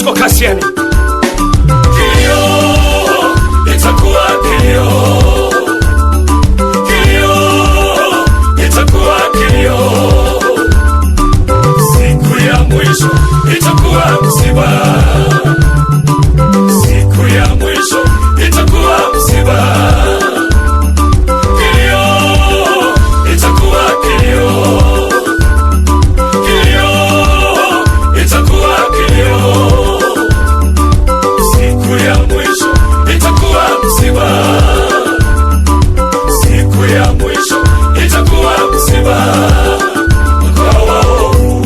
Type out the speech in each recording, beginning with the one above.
Bosco Kasiani. Kilio itakuwa kilio, kilio itakuwa kilio, siku ya mwisho itakuwa msiba, siku ya mwisho itakuwa msiba. Kilio itakuwa kilio, kilio itakuwa kilio, siku ya mwisho itakuwa msiba, siku ya mwisho itakuwa msiba kwa waovu.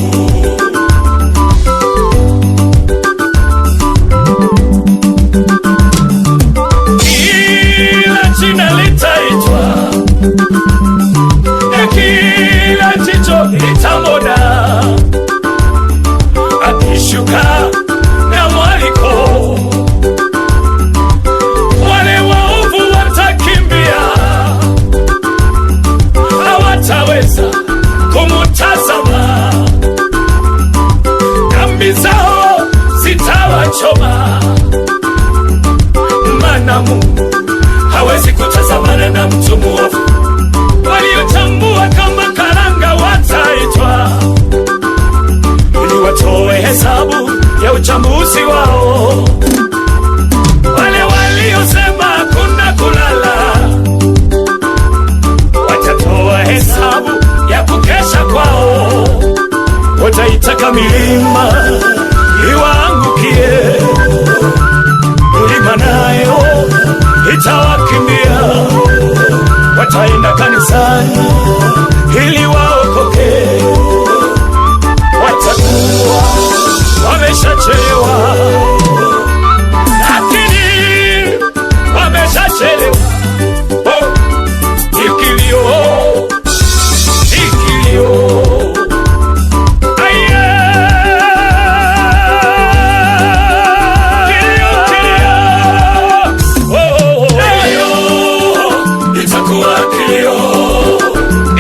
Kila jina litaitwa na kila jicho litamwona akishuka na mwaliko. Wale waovu watakimbia, hawataweza kumutazama, dhambi zao zitawachoma, maana Mungu hawezi kutazamana na mtu mwovu. Waliotambua kama karanga wataitwa, ili watoe hesabu ya uchambuzi wao. Wale waliosema hakuna kulala, watatoa hesabu ya kukesha kwao. Wataitaka milima iwaangukie, milima nayo itawakimbia. Wataenda kanisani ili waokoke, watakuwa wameshachelewa, lakini wameshachelewa. Ikilio, ikilio, aye, kilio, kilio, kilio, itakuwa kilio,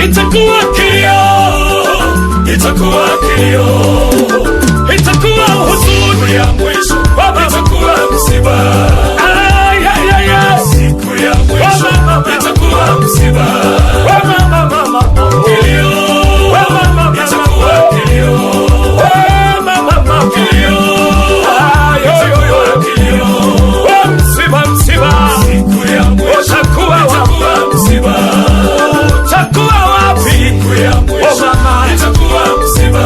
itakuwa kilio, itakuwa kilio, itakuwa huzuni ya mwisho, itakuwa msiba. Siku ya mwisho itakuwa msiba. Kilio itakuwa kilio, kilio itakuwa kilio, msiba, msiba. Siku ya mwisho itakuwa msiba. Utakuwa wapi? Siku ya mwisho itakuwa msiba.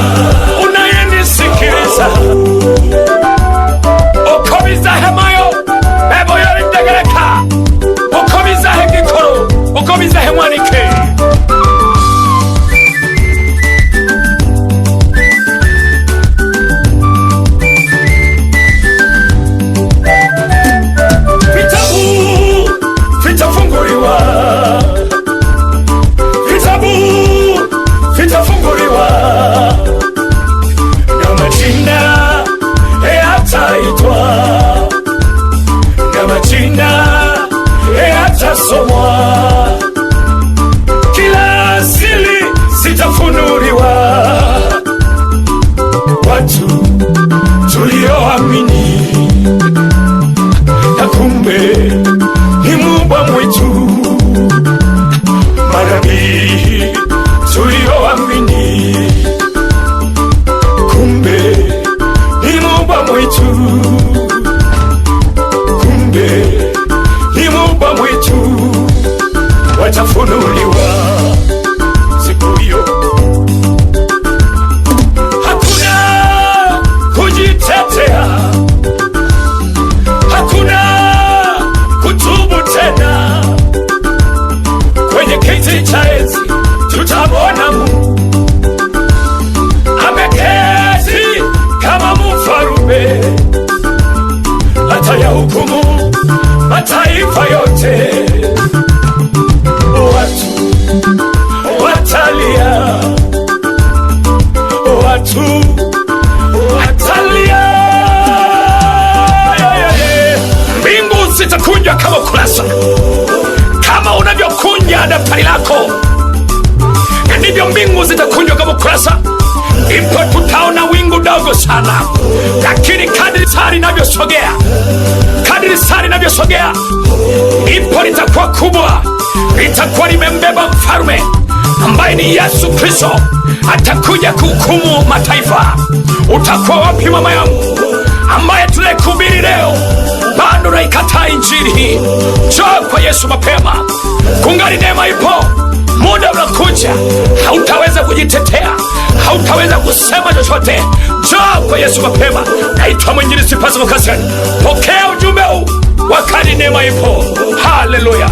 Unayenisikiliza, ukomizahe moyo ebo yorindegereka, ukomizahe gikoro, ukomizahe mwanike. Vitabu vitafunguliwa, vitabu vitafunguliwa, na majina yataitwa, na majina yatasomwa, kila siri zitafunuliwa. Watu tulioamini na kumbe ni mbwa mwitu, manabii tulioamini kumbe ni mbwa mwitu, kumbe ni mbwa mwitu, watafunuliwa siku hiyo. Hakuna kujitetea, hakuna kutubu tena. Kwenye kiti cha enzi tutamwona Mungu ameketi kama mfalme, atayahukumu mataifa yote. Watu watalia, watu watalia, mbingu zitakunjwa kama kurasa. Kama unavyokunja daftari lako, ndivyo mbingu zitakunjwa kama kurasa. ipo tutaona wingu dogo sana, lakini kadri saa linavyosogea, ipo litakuwa kubwa, litakuwa limembeba mfalme ambaye ni Yesu Kristo. Atakuja kuhukumu mataifa. Utakuwa wapi mama yangu ambaye tunayekuhubiri leo bado naikataa injili hii? Njoo kwa Yesu mapema, kungali neema ipo. Muda unakuja, hautaweza kujitetea, hautaweza kusema chochote. Njoo kwa Yesu mapema. Naitwa mwinjilisti Pascal Mkasani. Pokea ujumbe huu wakati neema ipo. Haleluya.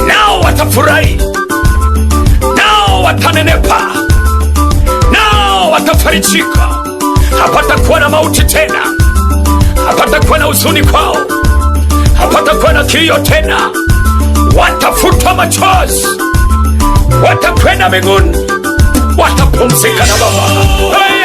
Nao watafurahi, nao watanenepa, nao watafarijika. Hapatakuwa na mauti tena, hapatakuwa na huzuni kwao, hapatakuwa na kilio tena. Watafutwa machozi, watakwenda mbinguni, watapumzika na Baba.